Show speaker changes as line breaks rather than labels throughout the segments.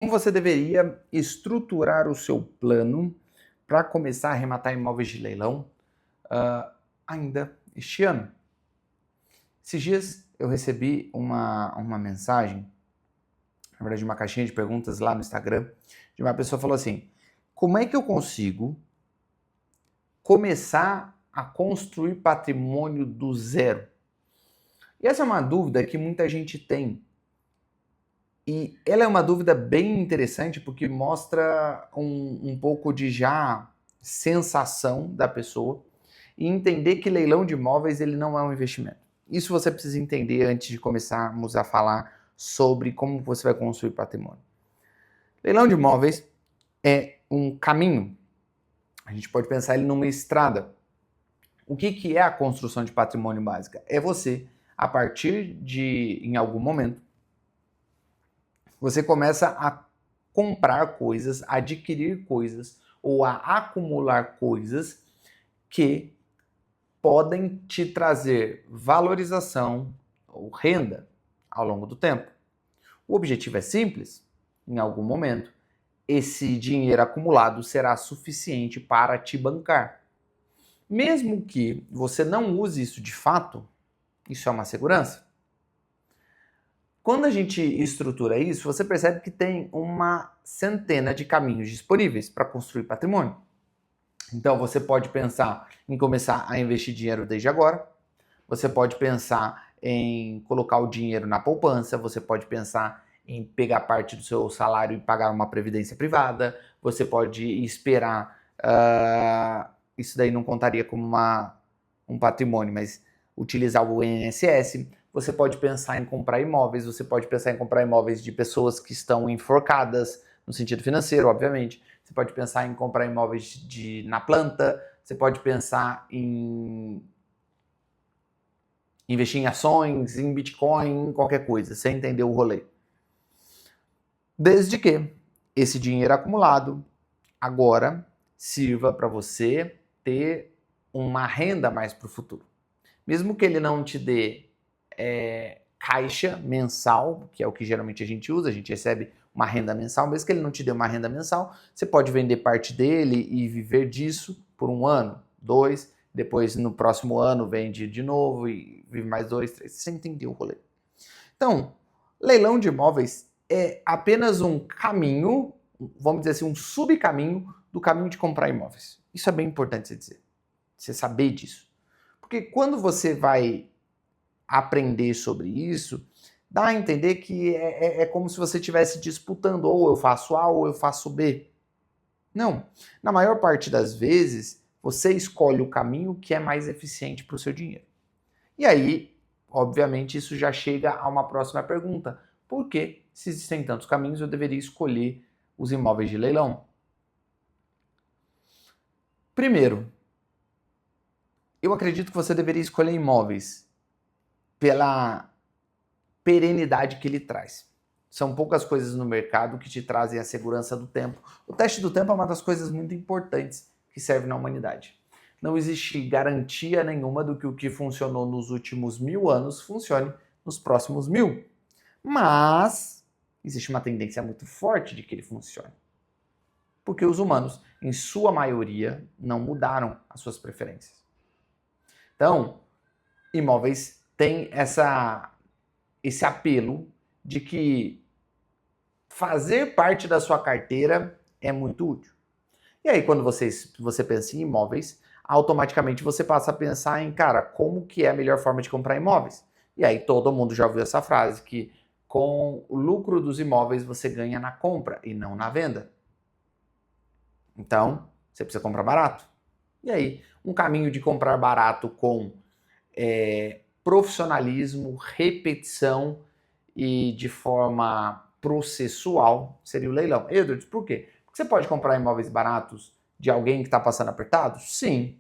Como você deveria estruturar o seu plano para começar a arrematar imóveis de leilão ainda este ano? Esses dias eu recebi uma mensagem, na verdade uma caixinha de perguntas lá no Instagram, de uma pessoa que falou assim: como é que eu consigo começar a construir patrimônio do zero? E essa é uma dúvida que muita gente tem. E ela é uma dúvida bem interessante porque mostra um pouco de já sensação da pessoa e entender que leilão de imóveis ele não é um investimento. Isso você precisa entender antes de começarmos a falar sobre como você vai construir patrimônio. Leilão de imóveis é um caminho. A gente pode pensar ele numa estrada. O que é a construção de patrimônio básica? É você, a partir de, em algum momento, você começa a comprar coisas, a adquirir coisas ou a acumular coisas que podem te trazer valorização ou renda ao longo do tempo. O objetivo é simples, em algum momento, esse dinheiro acumulado será suficiente para te bancar. Mesmo que você não use isso de fato, isso é uma segurança. Quando a gente estrutura isso, você percebe que tem uma centena de caminhos disponíveis para construir patrimônio. Então você pode pensar em começar a investir dinheiro desde agora, você pode pensar em colocar o dinheiro na poupança, você pode pensar em pegar parte do seu salário e pagar uma previdência privada, você pode esperar, isso daí não contaria como um patrimônio, mas utilizar o INSS, você pode pensar em comprar imóveis, você pode pensar em comprar imóveis de pessoas que estão enforcadas, no sentido financeiro, obviamente. Você pode pensar em comprar imóveis na planta, você pode pensar em investir em ações, em Bitcoin, em qualquer coisa, você entendeu o rolê. Desde que esse dinheiro acumulado agora sirva para você ter uma renda mais para o futuro. Mesmo que ele não te dê caixa mensal, que é o que geralmente a gente usa, a gente recebe uma renda mensal, mesmo que ele não te dê uma renda mensal, você pode vender parte dele e viver disso por 1 ano, 2, depois no próximo ano vende de novo e vive mais 2, 3, você entendeu o rolê. Então, leilão de imóveis é apenas um caminho, vamos dizer assim, um subcaminho do caminho de comprar imóveis. Isso é bem importante você dizer, você saber disso. Porque quando você vai aprender sobre isso, dá a entender que é como se você estivesse disputando, ou eu faço A ou eu faço B. Não. Na maior parte das vezes, você escolhe o caminho que é mais eficiente para o seu dinheiro. E aí, obviamente, isso já chega a uma próxima pergunta. Por que, se existem tantos caminhos, eu deveria escolher os imóveis de leilão? Primeiro, eu acredito que você deveria escolher imóveis pela perenidade que ele traz. São poucas coisas no mercado que te trazem a segurança do tempo. O teste do tempo é uma das coisas muito importantes que serve na humanidade. Não existe garantia nenhuma do que o que funcionou nos últimos 1000 anos funcione nos próximos 1000. Mas existe uma tendência muito forte de que ele funcione. Porque os humanos, em sua maioria, não mudaram as suas preferências. Então, imóveis têm esse apelo de que fazer parte da sua carteira é muito útil. E aí, quando você pensa em imóveis, automaticamente você passa a pensar em, cara, como que é a melhor forma de comprar imóveis? E aí todo mundo já ouviu essa frase, que com o lucro dos imóveis você ganha na compra e não na venda. Então, você precisa comprar barato. E aí, um caminho de comprar barato com profissionalismo, repetição e de forma processual seria o leilão. Edwards, por quê? Porque você pode comprar imóveis baratos de alguém que está passando apertado? Sim.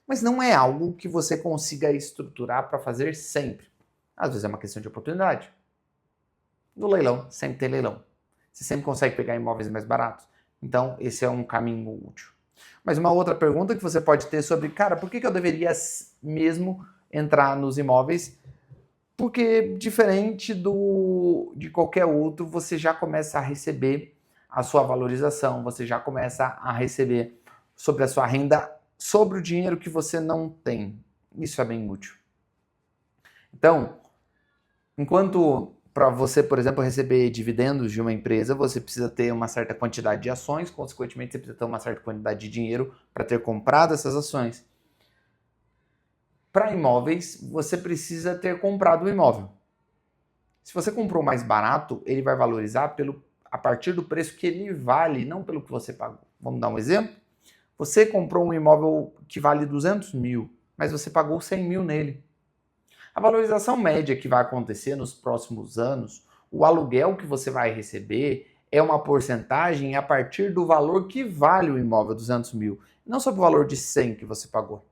Mas não é algo que você consiga estruturar para fazer sempre. Às vezes é uma questão de oportunidade. No leilão, sempre tem leilão. Você sempre consegue pegar imóveis mais baratos. Então, esse é um caminho útil. Mas uma outra pergunta que você pode ter sobre, cara, por que eu deveria mesmo entrar nos imóveis Porque diferente de qualquer outro, você já começa a receber a sua valorização, você já começa a receber sobre a sua renda, sobre o dinheiro que você não tem. Isso é bem útil. Então, enquanto para você, por exemplo, receber dividendos de uma empresa, você precisa ter uma certa quantidade de ações, consequentemente você precisa ter uma certa quantidade de dinheiro para ter comprado essas ações. Para imóveis, você precisa ter comprado o imóvel. Se você comprou mais barato, ele vai valorizar a partir do preço que ele vale, não pelo que você pagou. Vamos dar um exemplo? Você comprou um imóvel que vale 200 mil, mas você pagou 100 mil nele. A valorização média que vai acontecer nos próximos anos, o aluguel que você vai receber é uma porcentagem a partir do valor que vale o imóvel, 200 mil, não sobre o valor de 100 que você pagou.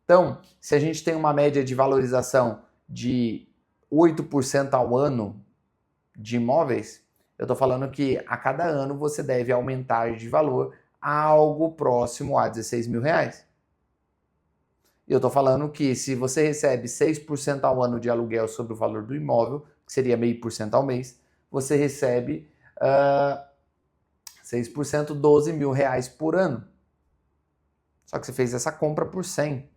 Então, se a gente tem uma média de valorização de 8% ao ano de imóveis, eu estou falando que a cada ano você deve aumentar de valor algo próximo a 16 mil reais. Eu estou falando que se você recebe 6% ao ano de aluguel sobre o valor do imóvel, que seria 0,5% ao mês, você recebe 6%, 12 mil reais por ano. Só que você fez essa compra por 100.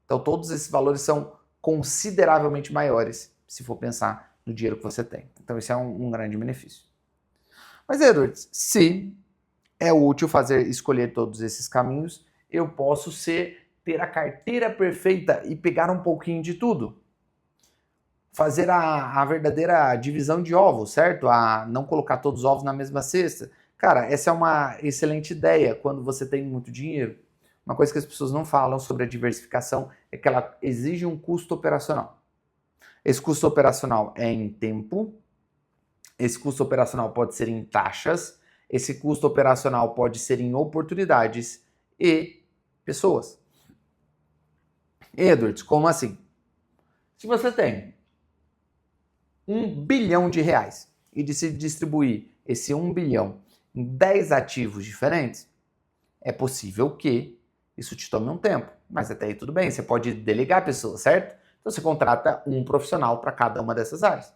Então todos esses valores são consideravelmente maiores, se for pensar no dinheiro que você tem. Então esse é um grande benefício. Mas, Edward, se é útil escolher todos esses caminhos, eu posso ter a carteira perfeita e pegar um pouquinho de tudo. Fazer a verdadeira divisão de ovos, certo? A não colocar todos os ovos na mesma cesta. Cara, essa é uma excelente ideia quando você tem muito dinheiro. Uma coisa que as pessoas não falam sobre a diversificação é que ela exige um custo operacional. Esse custo operacional é em tempo, esse custo operacional pode ser em taxas, esse custo operacional pode ser em oportunidades e pessoas. Edwards, como assim? Se você tem 1 bilhão de reais e decide distribuir esse 1 bilhão em 10 ativos diferentes, é possível que isso te tome um tempo, mas até aí tudo bem, você pode delegar pessoas, certo? Então você contrata um profissional para cada uma dessas áreas.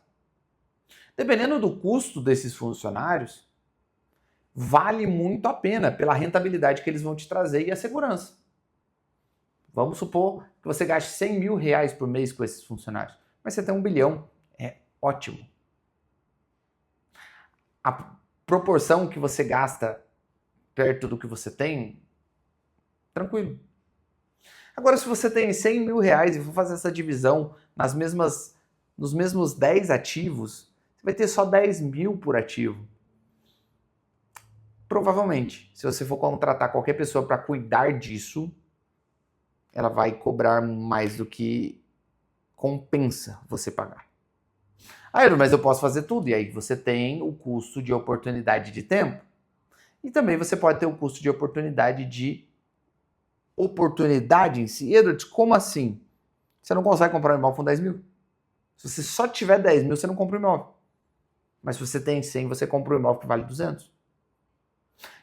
Dependendo do custo desses funcionários, vale muito a pena pela rentabilidade que eles vão te trazer e a segurança. Vamos supor que você gaste 100 mil reais por mês com esses funcionários, mas você tem 1 bilhão, é ótimo. A proporção que você gasta perto do que você tem, tranquilo. Agora, se você tem 100 mil reais e for fazer essa divisão nos mesmos 10 ativos, você vai ter só 10 mil por ativo. Provavelmente, se você for contratar qualquer pessoa para cuidar disso, ela vai cobrar mais do que compensa você pagar. Mas eu posso fazer tudo. E aí você tem o custo de oportunidade de tempo. E também você pode ter o custo de oportunidade em si. Edward, como assim? Você não consegue comprar um imóvel com 10 mil? Se você só tiver 10 mil, você não compra um imóvel. Mas se você tem 100, você compra um imóvel que vale 200.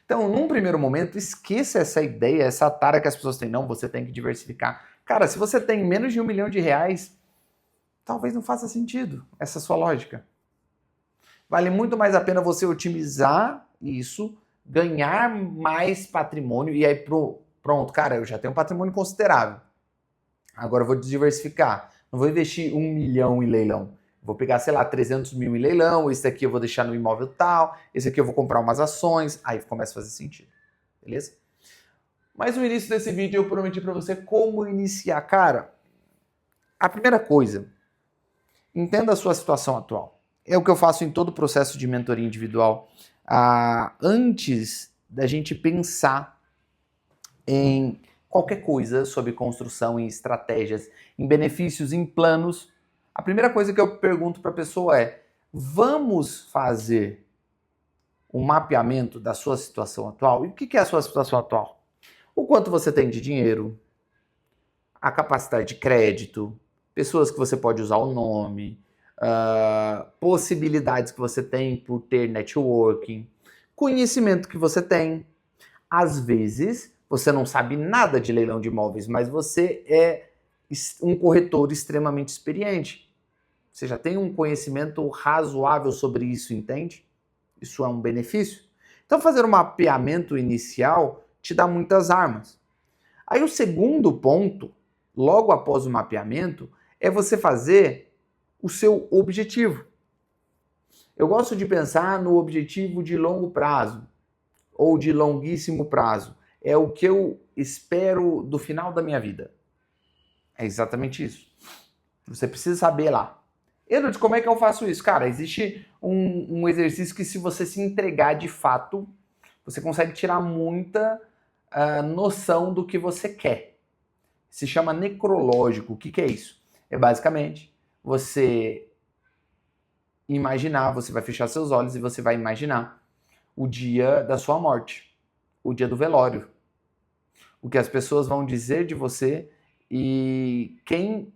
Então, num primeiro momento, esqueça essa ideia, essa tara que as pessoas têm. Não, você tem que diversificar. Cara, se você tem menos de 1 milhão de reais, talvez não faça sentido essa sua lógica. Vale muito mais a pena você otimizar isso, ganhar mais patrimônio e aí pronto, cara, eu já tenho um patrimônio considerável. Agora eu vou diversificar. Não vou investir 1 milhão em leilão. Vou pegar, sei lá, 300 mil em leilão, esse aqui eu vou deixar no imóvel tal, esse aqui eu vou comprar umas ações, aí começa a fazer sentido, beleza? Mas no início desse vídeo eu prometi para você como iniciar. Cara, a primeira coisa, entenda a sua situação atual. É o que eu faço em todo o processo de mentoria individual. Antes da gente pensar em qualquer coisa sobre construção, em estratégias, em benefícios, em planos, a primeira coisa que eu pergunto para a pessoa é: vamos fazer um mapeamento da sua situação atual? E o que é a sua situação atual? O quanto você tem de dinheiro, a capacidade de crédito, pessoas que você pode usar o nome, possibilidades que você tem por ter networking, conhecimento que você tem. Às vezes, você não sabe nada de leilão de imóveis, mas você é um corretor extremamente experiente. Você já tem um conhecimento razoável sobre isso, entende? Isso é um benefício. Então, fazer um mapeamento inicial te dá muitas armas. Aí, o segundo ponto, logo após o mapeamento, é você fazer o seu objetivo. Eu gosto de pensar no objetivo de longo prazo ou de longuíssimo prazo. É o que eu espero do final da minha vida. É exatamente isso. Você precisa saber lá. Edward, como é que eu faço isso? Cara, existe um exercício que, se você se entregar de fato, você consegue tirar muita noção do que você quer. Se chama necrológico. O que é isso? É basicamente você imaginar, você vai fechar seus olhos e você vai imaginar o dia da sua morte, o dia do velório, o que as pessoas vão dizer de você e quem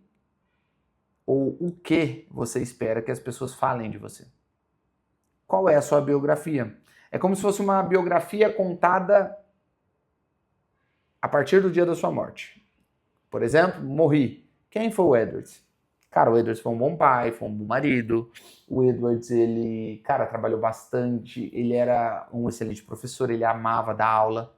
ou o que você espera que as pessoas falem de você. Qual é a sua biografia? É como se fosse uma biografia contada a partir do dia da sua morte. Por exemplo, morri. Quem foi o Edwards? Cara, o Edwards foi um bom pai, foi um bom marido. O Edwards, ele, cara, trabalhou bastante. Ele era um excelente professor, ele amava dar aula.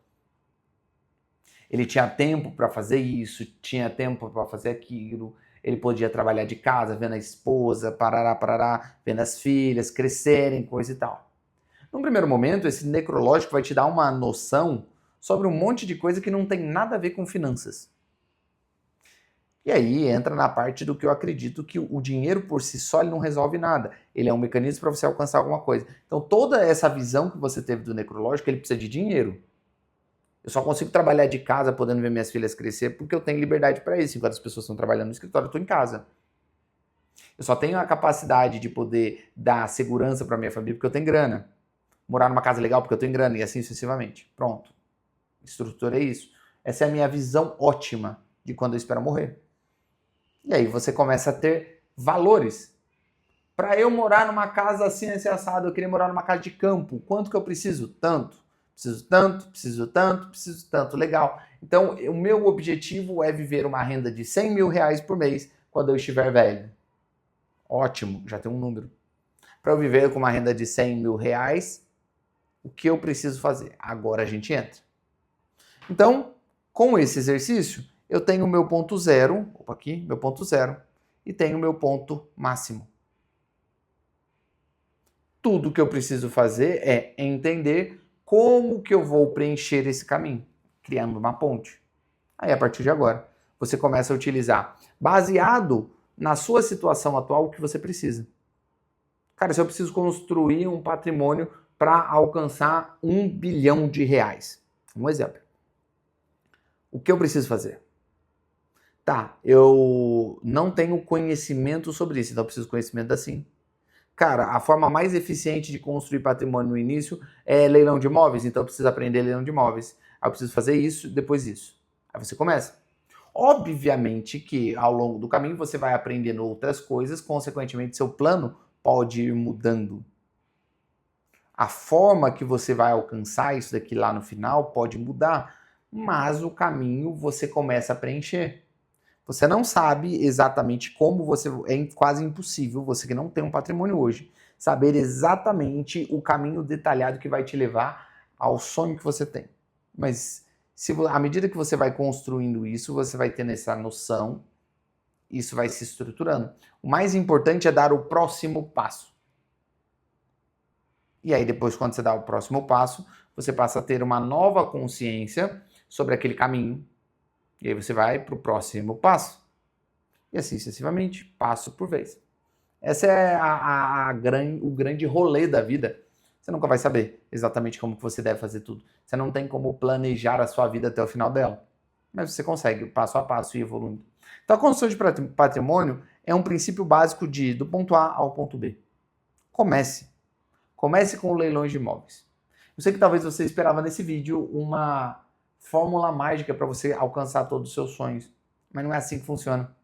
Ele tinha tempo para fazer isso, tinha tempo para fazer aquilo. Ele podia trabalhar de casa, vendo a esposa, parará, vendo as filhas crescerem, coisa e tal. Num primeiro momento, esse necrológico vai te dar uma noção sobre um monte de coisa que não tem nada a ver com finanças. E aí entra na parte do que eu acredito que o dinheiro por si só ele não resolve nada. Ele é um mecanismo para você alcançar alguma coisa. Então toda essa visão que você teve do necrológico, ele precisa de dinheiro. Eu só consigo trabalhar de casa, podendo ver minhas filhas crescer, porque eu tenho liberdade para isso. Enquanto as pessoas estão trabalhando no escritório, eu estou em casa. Eu só tenho a capacidade de poder dar segurança para minha família porque eu tenho grana. Morar numa casa legal porque eu tenho grana e assim sucessivamente. Pronto. Estrutura é isso. Essa é a minha visão ótima de quando eu espero morrer. E aí você começa a ter valores. Para eu morar numa casa assim, assim, assado, eu queria morar numa casa de campo. Quanto que eu preciso? Tanto. Preciso tanto, preciso tanto, preciso tanto. Legal. Então, o meu objetivo é viver uma renda de 100 mil reais por mês quando eu estiver velho. Ótimo, já tem um número. Para eu viver com uma renda de 100 mil reais, o que eu preciso fazer? Agora a gente entra. Então, com esse exercício, eu tenho o meu ponto zero, opa aqui, meu ponto zero, e tenho o meu ponto máximo. Tudo que eu preciso fazer é entender como que eu vou preencher esse caminho, criando uma ponte. Aí, a partir de agora, você começa a utilizar, baseado na sua situação atual, o que você precisa. Cara, se eu preciso construir um patrimônio para alcançar 1 bilhão de reais, um exemplo. O que eu preciso fazer? Tá, eu não tenho conhecimento sobre isso, então eu preciso de conhecimento assim. Cara, a forma mais eficiente de construir patrimônio no início é leilão de imóveis, então eu preciso aprender leilão de imóveis. Aí eu preciso fazer isso, depois isso. Aí você começa. Obviamente que ao longo do caminho você vai aprendendo outras coisas, consequentemente seu plano pode ir mudando. A forma que você vai alcançar isso daqui lá no final pode mudar, mas o caminho você começa a preencher. Você não sabe exatamente como você... É quase impossível, você que não tem um patrimônio hoje, saber exatamente o caminho detalhado que vai te levar ao sonho que você tem. Mas à medida que você vai construindo isso, você vai tendo essa noção, isso vai se estruturando. O mais importante é dar o próximo passo. E aí depois, quando você dá o próximo passo, você passa a ter uma nova consciência sobre aquele caminho. E aí você vai para o próximo passo. E assim sucessivamente, passo por vez. Essa é o grande rolê da vida. Você nunca vai saber exatamente como que você deve fazer tudo. Você não tem como planejar a sua vida até o final dela. Mas você consegue, passo a passo, ir evoluindo. Então a construção de patrimônio é um princípio básico do ponto A ao ponto B. Comece. Comece com leilões de imóveis. Eu sei que talvez você esperava nesse vídeo uma fórmula mágica para você alcançar todos os seus sonhos. Mas não é assim que funciona.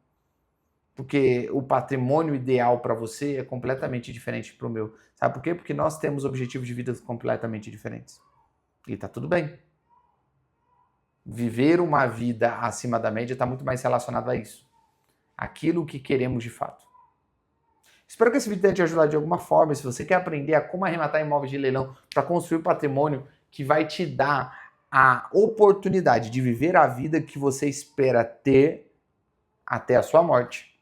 Porque o patrimônio ideal para você é completamente diferente para o meu. Sabe por quê? Porque nós temos objetivos de vida completamente diferentes. E tá tudo bem. Viver uma vida acima da média está muito mais relacionado a isso. aquilo que queremos de fato. Espero que esse vídeo tenha te ajudado de alguma forma. Se você quer aprender a como arrematar imóveis de leilão para construir patrimônio que vai te dar a oportunidade de viver a vida que você espera ter até a sua morte,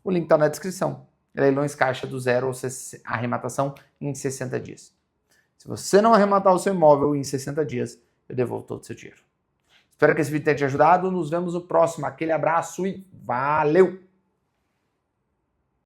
o link está na descrição. Leilões caixa do zero ou arrematação em 60 dias. Se você não arrematar o seu imóvel em 60 dias, eu devolvo todo o seu dinheiro. Espero que esse vídeo tenha te ajudado. Nos vemos no próximo. Aquele abraço e valeu!